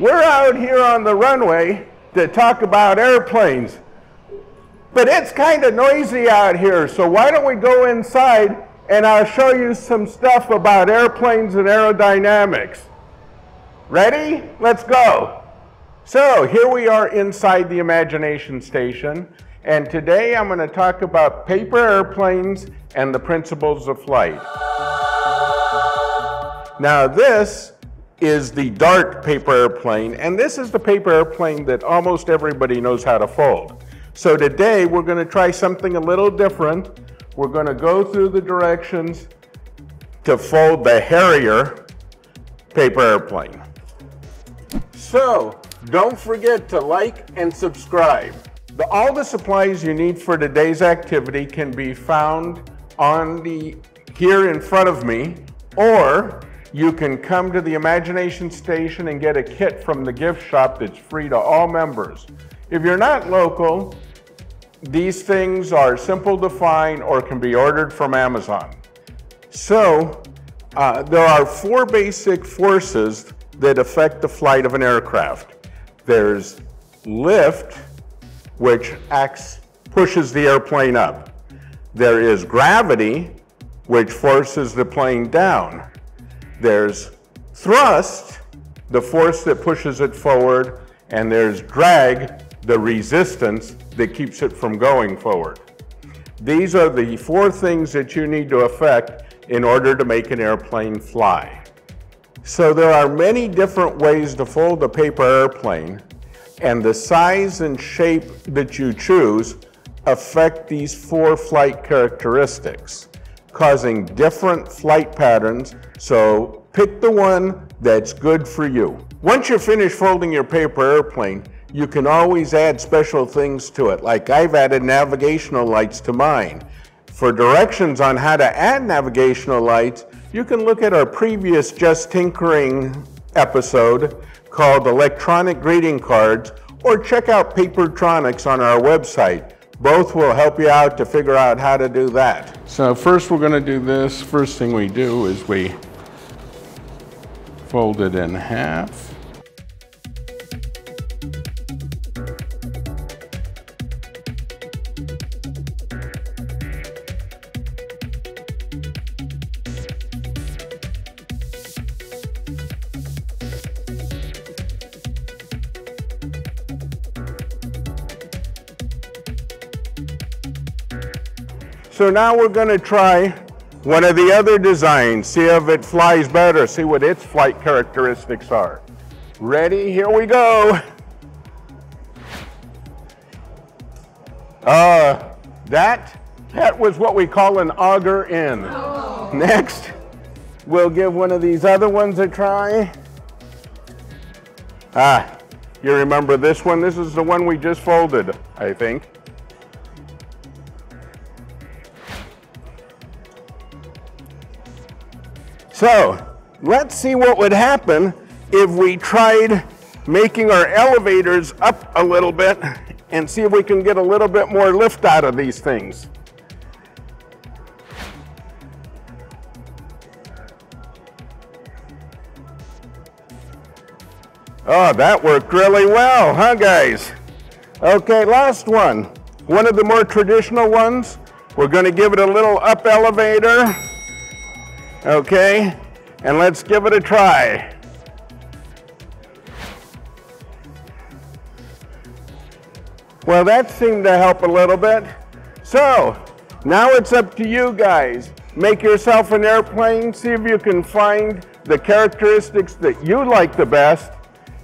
We're out here on the runway to talk about airplanes, but it's kind of noisy out here, so why don't we go inside and I'll show you some stuff about airplanes and aerodynamics. Ready? Let's go. So here we are inside the Imagination Station, and today I'm going to talk about paper airplanes and the principles of flight. Now this is the Dart paper airplane, and this is the paper airplane that almost everybody knows how to fold. So today we're going to try something a little different. We're going to go through the directions to fold the Harrier paper airplane. So don't forget to like and subscribe. All the supplies you need for today's activity can be found here in front of me, or you can come to the Imagination Station and get a kit from the gift shop that's free to all members. If you're not local, these things are simple to find or can be ordered from Amazon. So there are 4 basic forces that affect the flight of an aircraft. There's lift, which pushes the airplane up. There is gravity, which forces the plane down. There's thrust, the force that pushes it forward, and there's drag, the resistance that keeps it from going forward. These are the 4 things that you need to affect in order to make an airplane fly. So there are many different ways to fold a paper airplane, and the size and shape that you choose affect these 4 flight characteristics, causing different flight patterns. So pick the one that's good for you. Once you're finished folding your paper airplane, you can always add special things to it, like I've added navigational lights to mine. For directions on how to add navigational lights, you can look at our previous Just Tinkering episode called Electronic Greeting Cards, or check out Papertronics on our website. Both will help you out to figure out how to do that. So first we're going to do this. First thing we do is we fold it in half. So now we're going to try one of the other designs, see if it flies better, see what its flight characteristics are. Ready? Here we go. That was what we call an auger in. Oh. Next, we'll give one of these other ones a try. You remember this one? This is the one we just folded, I think. So let's see what would happen if we tried making our elevators up a little bit and see if we can get a little bit more lift out of these things. Oh, that worked really well, huh guys? Okay, last one. One of the more traditional ones. We're going to give it a little up elevator. Okay, and let's give it a try. Well, that seemed to help a little bit. So, now it's up to you guys. Make yourself an airplane, see if you can find the characteristics that you like the best,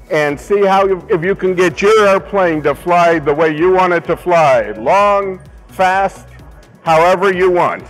and see if you can get your airplane to fly the way you want it to fly. Long, fast, however you want.